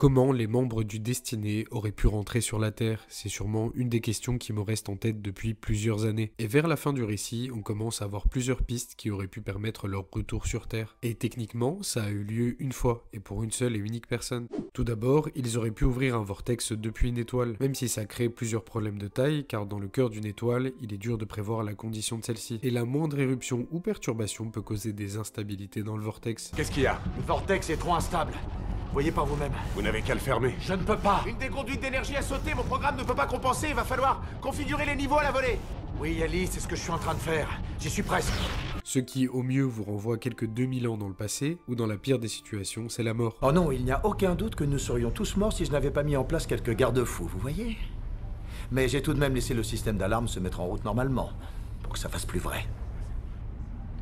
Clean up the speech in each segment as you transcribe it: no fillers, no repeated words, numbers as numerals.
Comment les membres du Destiné auraient pu rentrer sur la Terre? C'est sûrement une des questions qui me reste en tête depuis plusieurs années. Et vers la fin du récit, on commence à avoir plusieurs pistes qui auraient pu permettre leur retour sur Terre. Et techniquement, ça a eu lieu une fois, et pour une seule et unique personne. Tout d'abord, ils auraient pu ouvrir un vortex depuis une étoile, même si ça crée plusieurs problèmes de taille, car dans le cœur d'une étoile, il est dur de prévoir la condition de celle-ci. Et la moindre éruption ou perturbation peut causer des instabilités dans le vortex. Qu'est-ce qu'il y a? Le vortex est trop instable. Voyez par vous-même. Vous n'avez qu'à le fermer. Je ne peux pas. Une des conduites d'énergie a sauté, mon programme ne peut pas compenser, il va falloir configurer les niveaux à la volée. Oui, Ali, c'est ce que je suis en train de faire. J'y suis presque. Ce qui, au mieux, vous renvoie quelques 2000 ans dans le passé, ou dans la pire des situations, c'est la mort. Oh non, il n'y a aucun doute que nous serions tous morts si je n'avais pas mis en place quelques garde-fous, vous voyez? Mais j'ai tout de même laissé le système d'alarme se mettre en route normalement, pour que ça fasse plus vrai.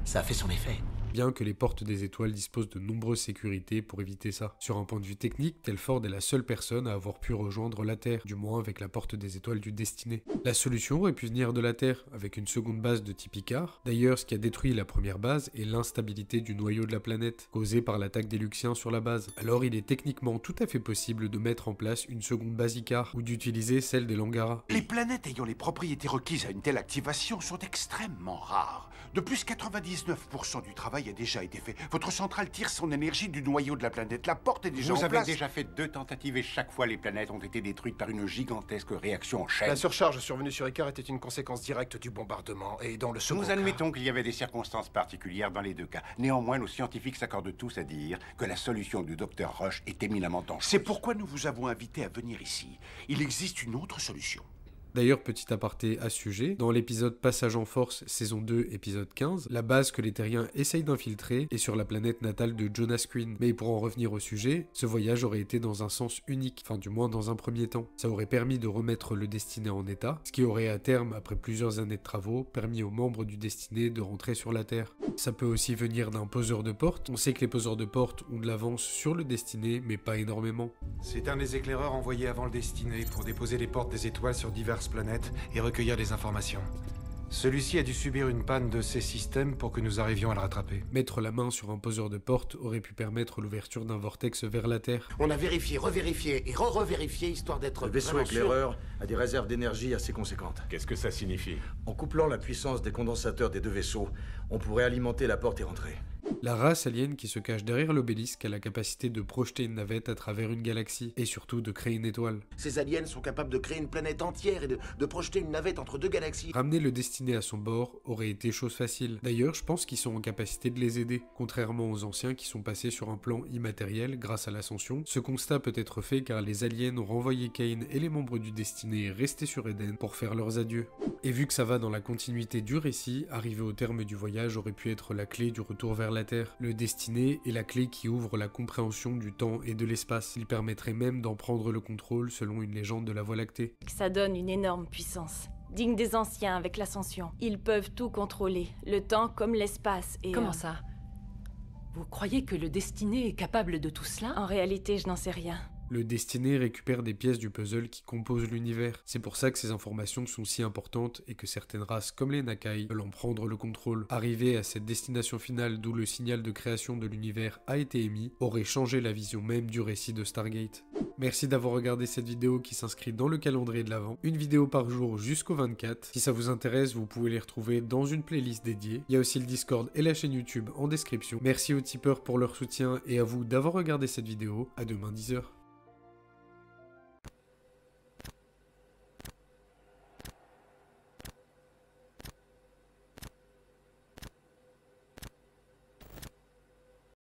Ça a fait son effet. Bien que les portes des étoiles disposent de nombreuses sécurités pour éviter ça. Sur un point de vue technique, Telford est la seule personne à avoir pu rejoindre la Terre, du moins avec la porte des étoiles du Destiné. La solution aurait pu venir de la Terre, avec une seconde base de type Icar. D'ailleurs, ce qui a détruit la première base est l'instabilité du noyau de la planète, causée par l'attaque des Luxiens sur la base. Alors il est techniquement tout à fait possible de mettre en place une seconde base Icar, ou d'utiliser celle des Langara. Les planètes ayant les propriétés requises à une telle activation sont extrêmement rares. De plus, 99% du travail a déjà été fait. Votre centrale tire son énergie du noyau de la planète. La porte est déjà en place. Vous avez déjà fait 2 tentatives et chaque fois les planètes ont été détruites par une gigantesque réaction en chaîne. La surcharge survenue sur Icar était une conséquence directe du bombardement. Et dans le second Nous cas... admettons qu'il y avait des circonstances particulières dans les 2 cas. Néanmoins, nos scientifiques s'accordent tous à dire que la solution du Dr Rush est éminemment dangereuse. C'est pourquoi nous vous avons invité à venir ici. Il existe une autre solution. D'ailleurs, petit aparté à ce sujet, dans l'épisode Passage en Force, saison 2, épisode 15, la base que les Terriens essayent d'infiltrer est sur la planète natale de Jonas Queen. Mais pour en revenir au sujet, ce voyage aurait été dans un sens unique, enfin du moins dans un premier temps. Ça aurait permis de remettre le Destiné en état, ce qui aurait à terme, après plusieurs années de travaux, permis aux membres du Destiné de rentrer sur la Terre. Ça peut aussi venir d'un poseur de porte. On sait que les poseurs de porte ont de l'avance sur le Destiné, mais pas énormément. C'est un des éclaireurs envoyés avant le Destiné pour déposer les portes des étoiles sur diverses planètes et recueillir des informations. Celui-ci a dû subir une panne de ses systèmes pour que nous arrivions à le rattraper. Mettre la main sur un poseur de porte aurait pu permettre l'ouverture d'un vortex vers la Terre. On a vérifié, revérifié et re-revérifié histoire d'être Le vaisseau vraiment sûr. éclaireur a des réserves d'énergie assez conséquentes. Qu'est-ce que ça signifie? En couplant la puissance des condensateurs des 2 vaisseaux, on pourrait alimenter la porte et rentrer. La race alien qui se cache derrière l'obélisque a la capacité de projeter une navette à travers une galaxie, et surtout de créer une étoile. Ces aliens sont capables de créer une planète entière et de projeter une navette entre 2 galaxies. Ramener le Destiné à son bord aurait été chose facile. D'ailleurs, je pense qu'ils sont en capacité de les aider, contrairement aux anciens qui sont passés sur un plan immatériel grâce à l'ascension. Ce constat peut être fait car les aliens ont renvoyé Kane et les membres du Destiné restés sur Eden pour faire leurs adieux. Et vu que ça va dans la continuité du récit, arriver au terme du voyage aurait pu être la clé du retour vers la Terre. Le Destiné est la clé qui ouvre la compréhension du temps et de l'espace. Il permettrait même d'en prendre le contrôle selon une légende de la Voie lactée. Ça donne une énorme puissance. Digne des anciens avec l'ascension. Ils peuvent tout contrôler, le temps comme l'espace et... Comment ça? Vous croyez que le Destiné est capable de tout cela? En réalité, je n'en sais rien. Le Destiné récupère des pièces du puzzle qui composent l'univers. C'est pour ça que ces informations sont si importantes et que certaines races comme les Nakai veulent en prendre le contrôle. Arriver à cette destination finale d'où le signal de création de l'univers a été émis aurait changé la vision même du récit de Stargate. Merci d'avoir regardé cette vidéo qui s'inscrit dans le calendrier de l'Avent. Une vidéo par jour jusqu'au 24. Si ça vous intéresse, vous pouvez les retrouver dans une playlist dédiée. Il y a aussi le Discord et la chaîne YouTube en description. Merci aux tipeurs pour leur soutien et à vous d'avoir regardé cette vidéo. À demain 10h.